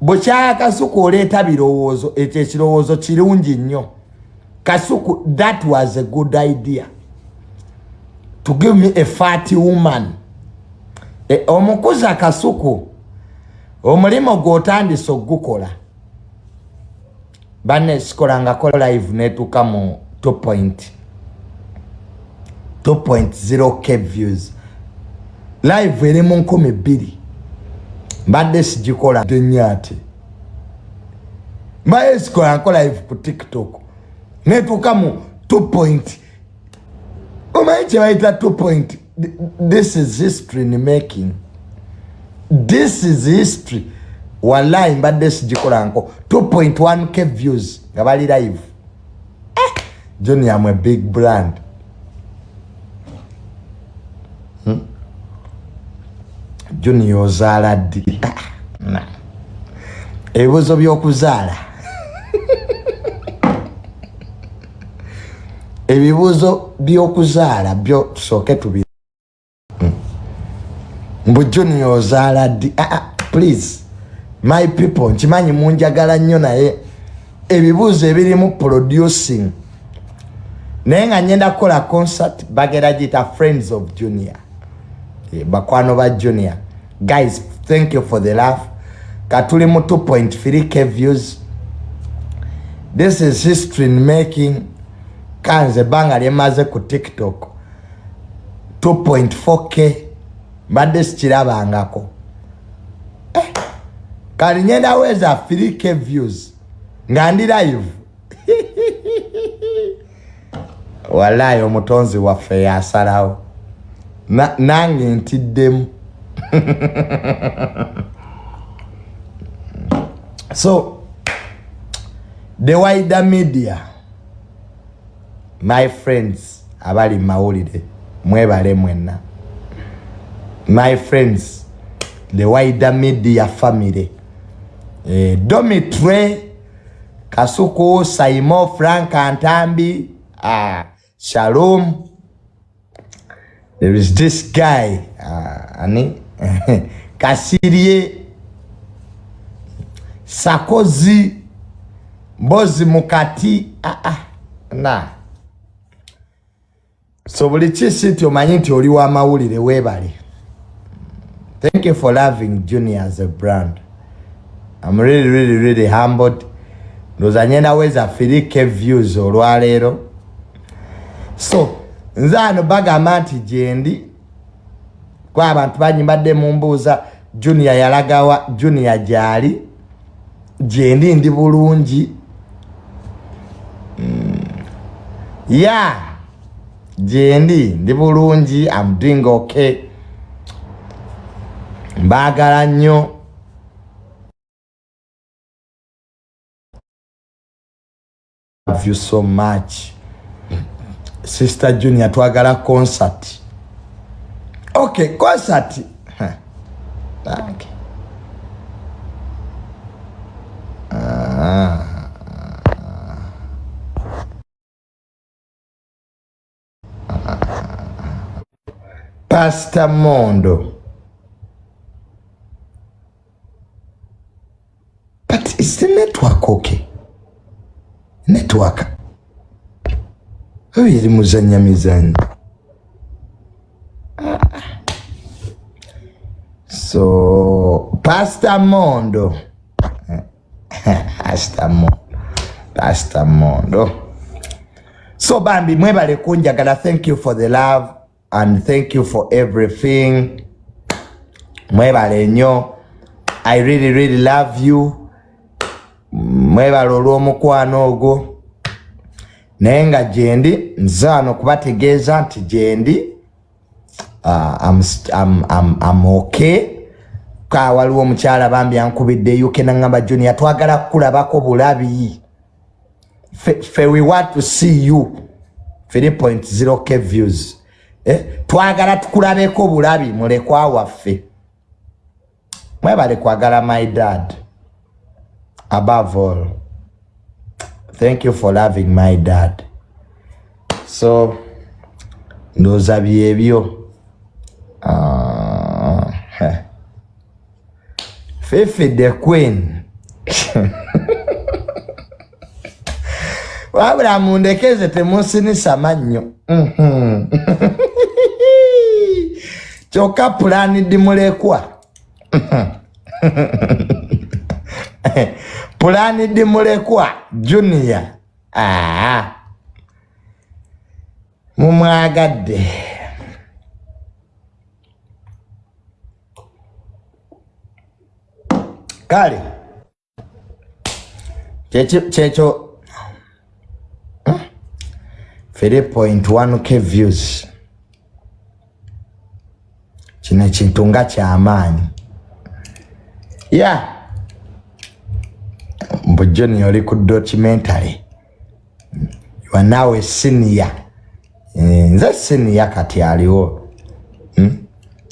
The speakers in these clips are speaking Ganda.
Bocha Kasuku oleta birowoozo ekirowoozo kirungi nnyo. Kasuku, that was a good idea. To give me a fatty woman. Omukuza Kasuku omulimo gw'otandise okugukola. Banne sikolanga kola live netuuka mu 2.0k views. Live eri mu 2,000. Mbadde sigikola tenyate. Mbaye sikolanga live ku TikTok. Netuuka mu 2. Omanyi kye bayita 2. This is history in making. This is history. Wallahi mbadde sigikola nko 2.1k views nga bali live. Johnny, I'm a big brand. Johnny ozaala ddi? Ebibuzo by'okuzaala. Ebibuzo by'okuzaala byo tusooke tubiri. Mbu Johnny ozaala ddi? Please. My people, nkimanyi munjagala nnyo naye ebibuuzo ebirimu producing. Naye nga nyenda kukola concert bagera gita Friends of Junior. Bakwano ba Junior. Guys, thank you for the love. Katuli mu 2.3k views. This is history in making. Kanze banga lyemaze ku TikTok 2.4k. Mbadde sikirabangako. Kali nyenda weza 3k views nga ndi live. Wallahi omutonzi waffe yasalawo. Nange ntiddemu. So the wider media, my friends abali mawulire mwebale mwenna. My friends, the wider media family, Domitre, Kasuku, Saimo, Frank Antambi, Shalom. There is this guy, Kasirie, Sakozi, Bozi Mukati, na. So buli chisiti omanyi nti oli wa mawulire webale. Thank you for loving Junior as a brand. I'm really humbled. Ndoza nyenda weza 3k views olwaleero. So, nzano bagamba nti jendi kwa abantu banyimbadde mumbuuza Junior yalagawa, Junior jali jendi ndi bulungi. Yeah, jendi ndi bulungi. I'm doing okay. Mbagala nnyo. Love you so much. Sister Junior, twagala concert. Okay, concert. Okay. Pastor Mondo. But is the network okay? Network. How is muzanya mizani? So, Pastor Mondo. Pastor Mondo. So, Bambi, mwebale kunjagala, thank you for the love and thank you for everything. Mwebale nyo. I really love you. Mwebale olw'omukwano ogwo. Nenga jendi nzano kubategeeza nti jendi I'm okay. Ka waliwo omukyala bambi yankubidde yuke nangamba Junior twagala kulabako bulabi. Fe we want to see you. 3.0k views. Twagala tukulabeko bulabi mulekwa waffe. Mwebale kwagala my dad. Above all, thank you for loving my dad. So, ndoza byebyo. Fifi the Queen. Wabula mundekeze temusinisa mannyo. Kyokka pulani di mulekwa. Pulani di mulekwa Junior. Mumwagadde. Kale. Checho 3.1k views. Kino kintu nga ky'amaanyi. Yeah. Mbujoni oli ku documentary. You are now a senior. Nze senior kati aliwo.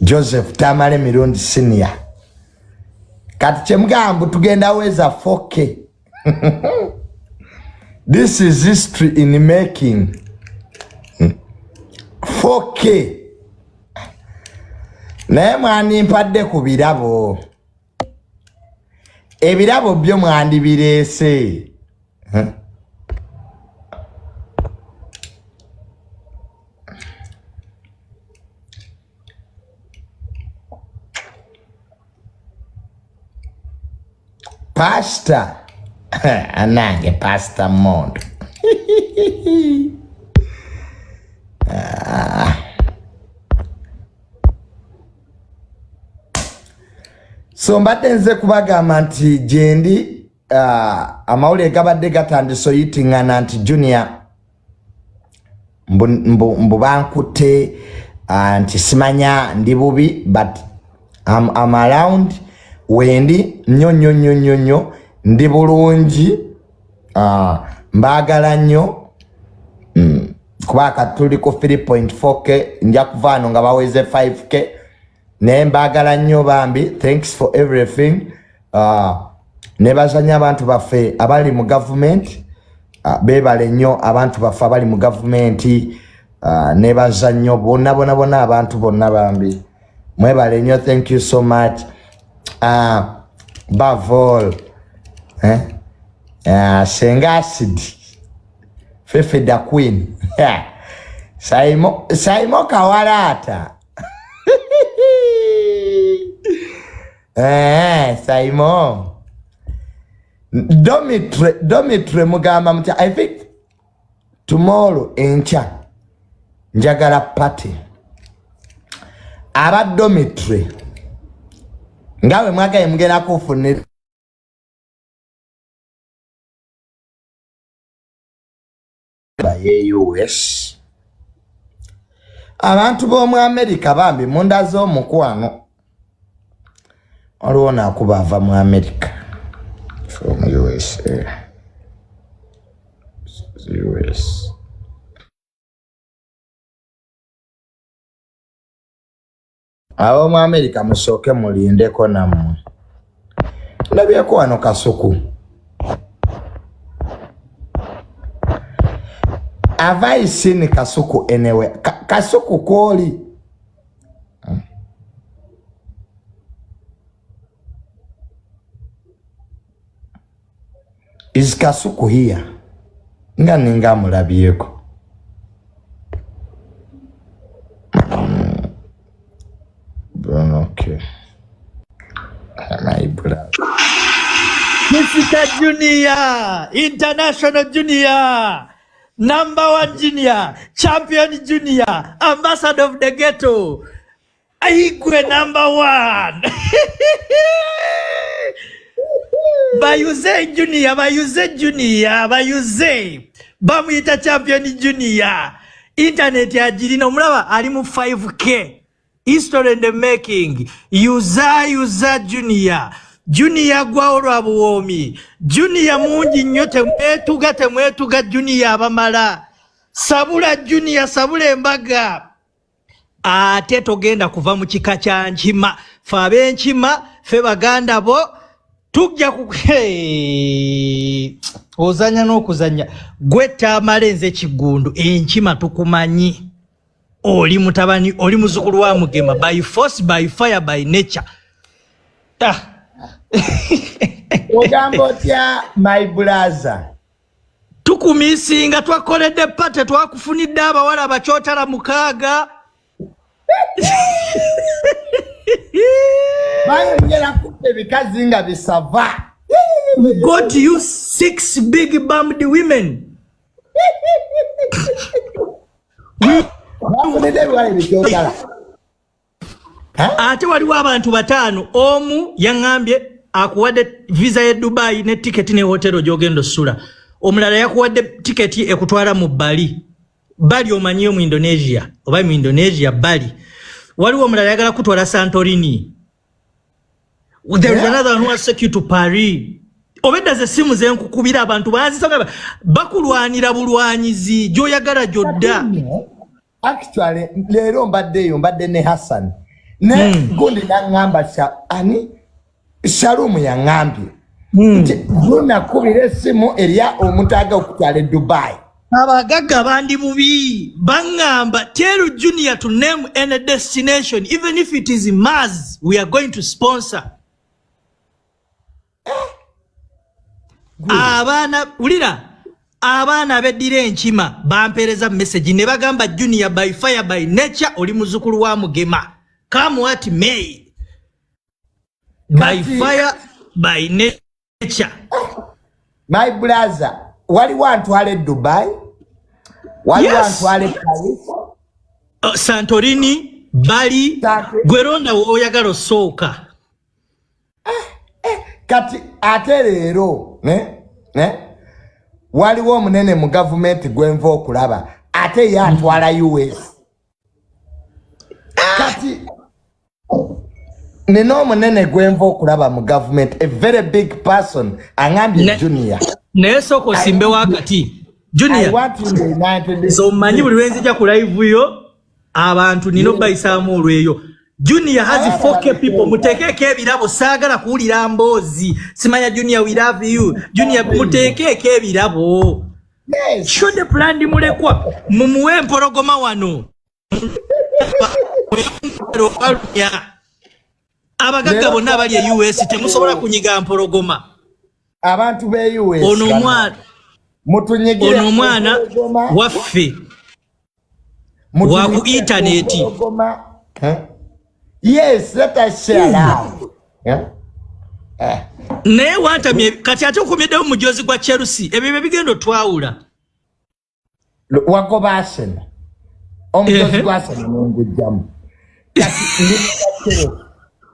Joseph Tamale mirundi senior. Kati kyemugamba tugenda weza 4k. This is history in making. 4k. Naye mwani mpadde ku birabo. Ebirabo byo mwandi bireese. Pasta. Anange pasta mondo. So mbadde nze kubagamba nti jendi amawulire gabadde gatandise oyitingana nti Junior mbu bankutte nti simanya ndi bubi but I'm around wendi nnyo ndi bulungi mbagala nnyo kubaka tuli ku 3.4k nja kuvaano nga baweze 5k naye mbagala nnyo bambi. Thanks for everything. Nebazanya abantu baffe abali mu government bebale nnyo abantu baffe abali mu government nebaza nnyo bonna abantu bonna bambi mwebale nnyo. Thank you so much. Bavol Senga acid Fefe da Queen Saimo Kawalata Saimo Domitre mugamba mti I think tomorrow encha njagala party aba Domitre ngawe mwagaye mugenda kufune ye US abantu b'omu America bambi munda z'omukwano waliwo nakubava mu America from USA. Awo mu America musooke mulindeko nammwe ndabyeko wano Kasuku have I seen Kasuku anywhere? Kasuku kwoli is Kasuku here? Nga ninga mulabyeko okay. My brother Mr. Junior, International Junior, #1 Junior, Champion Junior, Ambassador of the Ghetto, Aigwe #1. Bayuze Junior, bayuze bamwita Champion Junior. Internet ya jirina omulaba ali mu 5k. History in the making. Yuza Junior. Junior gwa olwabuwomi. Junior mungi nnyo temwetuga Junior abamala. Sabula Junior, sabula embaga. Ate togenda kuva mu kika kya Nkima. Fe ab'Enkima, fe baganda bo tujja ku ozanya n'okuzanya. Gwe Tamale nze Kigundu Enkima tukumanyi. Oli mutabani, oli muzukulu wa Mugema by force, by fire, by nature. Ogambotya my brother. Tukumisinga twakoledde pate twakufunidde abawala abakyotala mukaaga. Banyongera kutte bikazi nga bisava. We got you 6 big bummed women. Ate waliwo abantu 5 omu yaŋŋambye akuwadde visa ye Dubai ne ticket ne hotelo gy'ogenda ossula. Omulala yakuwadde tiketi ekutwala mu Bali. Bali omanyiyo mu Indonesia oba mu Indonesia Bali. Waliwo omulala yagala kutwala Santorini. There is another one who has taken you to Paris. Obedda ze simu ze nkukubira abantu bazisanga bakulwanira bulwanyizi gy'oyagala gyodda. Actually leero mbadde ne Hassan ne gundi naŋŋamba ani Shalumu yaŋŋambye nti nakubira essimu erya omutaaga okutwala Dubai. Abagagga bandi bubi baŋŋamba tell Junior to name any destination even if it is Mars we are going to sponsor. Abana ulira abana beddira enkima bampereza message ne bagamba Junior by fire by nature oli muzukulu wa Mugema. Come what may. By fire by nature. My brother, waliwo antwale Dubai? Waliwo antwale Paris? Santorini, Bali, gweronda oyagala osooka. Kati ate leero waliwo omunene mu gavumenti gwenva okulaba ate yatwala US. Kati nino omunene gwenva okulaba mu gavumenti a very big person aŋŋambye Junior. Naye sooka osimbe wakati Junior. So manyi buli lwenzija ku live yo abantu nino bayisaamu olweyo. Junior has 4K people. Mutekeke ebirabo saagala kuwulira mboozi. Simanya Junior we love you. Junior mutekeke ebirabo. Yes. Show the plan di mulekwa. Mumuwe empologoma wano. Abagagga bonna abali e US temusobola kunyiga mpologoma. Abantu be US. Ono mwana waffe. Wa ku internet. Yes, let us share now. Ne wanta kati ate okomyedewo mujozi gwa Chelsea ebyo bigendo twawula. Wagoba Arsenal. Omujozi gwa Arsenal ngujjamu.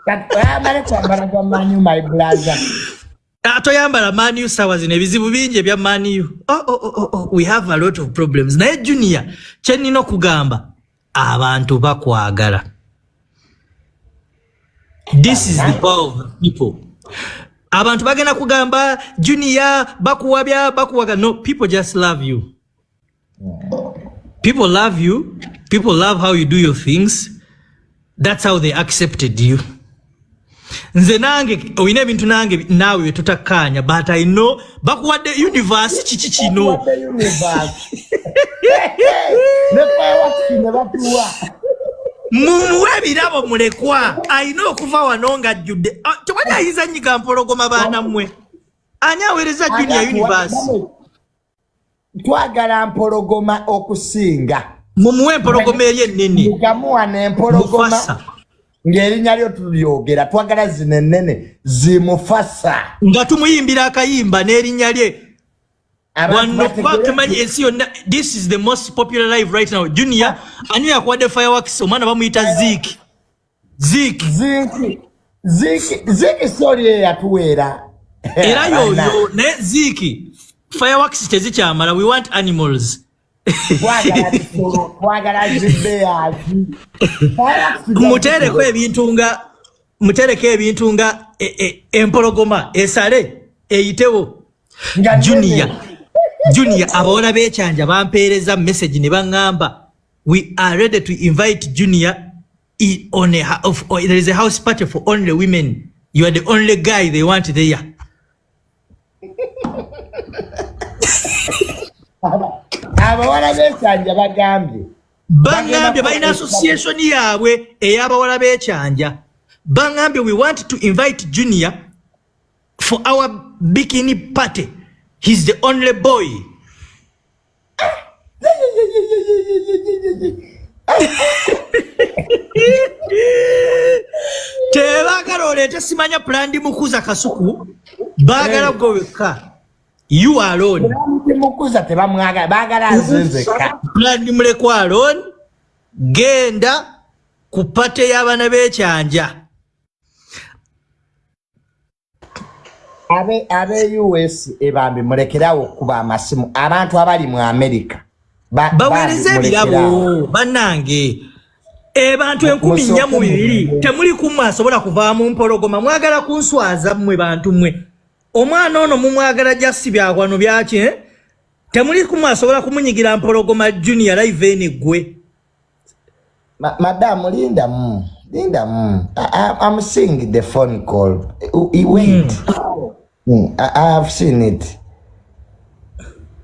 Kati amale kwambala gwa Man U my brother. Atoyambala Man U sawa zine bizibu bingi ebya Man U. We have a lot of problems. Naye Junior kyenina okugamba abantu bakwagala. This is the power of the people. Abantu bagenda kugamba Junior bakuwaga. No, people just love you. People love you. People love how you do your things. That's how they accepted you. Nze nange oyina ebintu nange naawe tutakanya but I know bakuwadde universe kiki kino. Mumuwe ebirabo mulekwa ayina okuva wano nga ajjudde tewali ayinza nyiga mpologoma baana mmwe ani aweereza Junior universe. Twagala mpologoma okusinga. Mumuwe empologoma eri ennene. Mugamuwa n'empologoma ng'erinnya lyo tulyogera twagala zino ennene zimufasa. Nga tumuyimbira akayimba n'erinnya lye. This is the most popular live right now. Junior, and you are the fireworks. So man, bamuyita Zik. Zik story ya tuwera. Era yo ne Zik. Fireworks tezikyamala. We want animals. Mutereko ebintu nga empologoma esale eyitewo. Junior abawala bekyanja bampeereza message ne baŋŋamba we are ready to invite Junior on there is a house party for only women. You are the only guy they want there. Abawala bekyanja bagambye balina association yaabwe ey'abawala bekyanja. Baŋŋambye we want to invite Junior for our bikini party. He's the only boy. Tebagala olete simanya plandi mukuza kasuku bagala goweka. You alone. Mukuza tebamwaga bagala azenzeka. Plandi mulekwa alone. Genda kupate y'abana b'ekyanja. Abe US ebambi mulekerawo kuba amasimu abantu abali mu America bawereze ebirabo bannange abantu 12 temuli kumwe asobola kuvaamu mpologoma mwagala kunswaza mmwe bantu mmwe omwana ono mumwagala jasi byakwano byaki temuli kumwe asobola kumunyigira mpologoma junior live ene gwe Madam Linda I'm seeing the phone call. He went. I have seen it.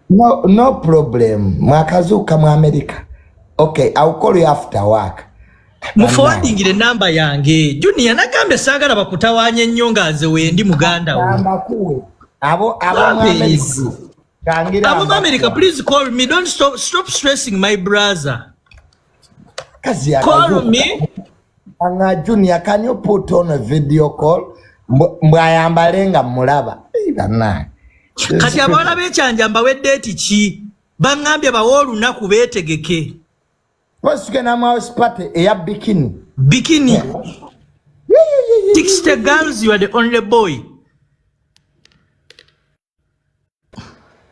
No problem. Mwakazuka mu America. Okay, I'll call you after work. Muforwardingire number yange. Junior nagambe sagala bakutawanye nnyo ngaze wendi muganda we. Namba kuwe. Abo America. Abo America, please call me. Don't stop stressing my brother. Call me. Anga Junior, can you put on a video call? Mbwayambalenga mulaba. Ibana. Kati abana b'ekyanja mbawedde eti ki? Bangambye bawo olunaku beetegeke. Wasugena mu house party eya bikini. Bikini. 60 girls, you are the only boy.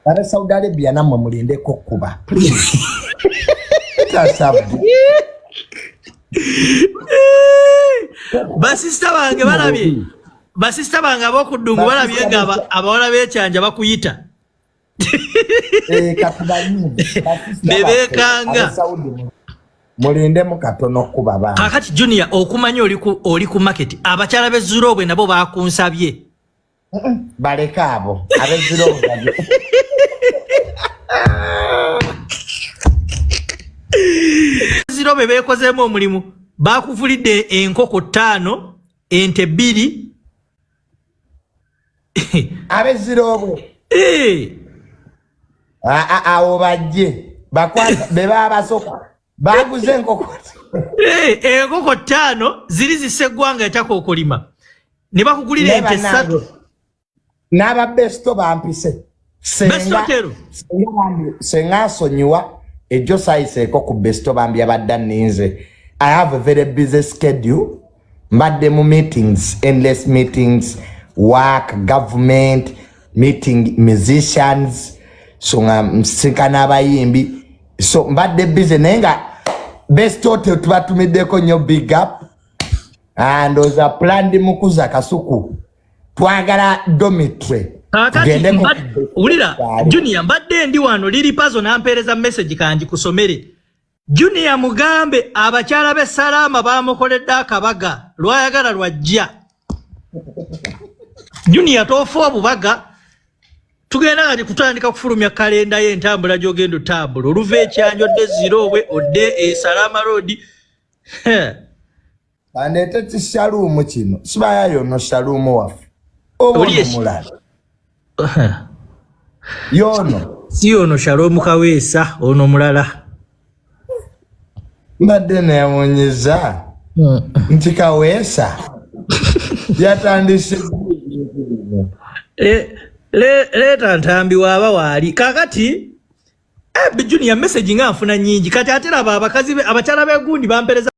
Ara Saudi Arabia namwe mulindeko kuba. Please. Basista bange balabye. Basista bange abokudungu balabye ngaba abawala b'ekyanja bakuyita. Katubanyi. Bebekanga. Mulinde mu katono kuba bana. Kakati Junior okumanya oli ku market abakyala b'Ezurobwe nabo bakunsabye. Baleka abo ab'Ezurobwe. Ezurobwe beekozeemu omulimu bakuvulidde enkoko 5 ente 2 ab'Ezurobwe awo bajje bakwata beba basoka baguze enkoko enkoko 5 ziri ziseggwanga etakookolima ne bakugulira ente 3 n'aba besto bampise senga asonyiwa ejo sayiseeko ku besto bambi abadda ninze. I have a very busy schedule. Mbadde mu meetings, endless meetings, work, government, meeting musicians. So msinkana abayimbi. So mbadde busy nenga besto tubatumiddeko nnyo big up. And oza planned mukuza kasuku. Twagala dormitory. Kakati ulira Junior mbadde ndi wano liri pazo nampereza message kanji kusomere. Junior mugambe abakyala be Salama bamukoledde akabaga lwayagala lwajja. Junior tofu obubaga tugenda kati kutandika kufulumya kalenda y'entambula gy'ogenda otambula oluva ekyanjo odde Zirobwe odde Salama Road. Bandete tishalumu kino sibayayo no shalumu wafu obono mulala yono si ono Shalom Kaweesa ono mulala mbadde neyamunyeza nti Kaweesa yatandise leta ntambi waba wali kakati Junior message nga nfuna nyingi kati ate laba abakazi abakyala b'egundi bampereza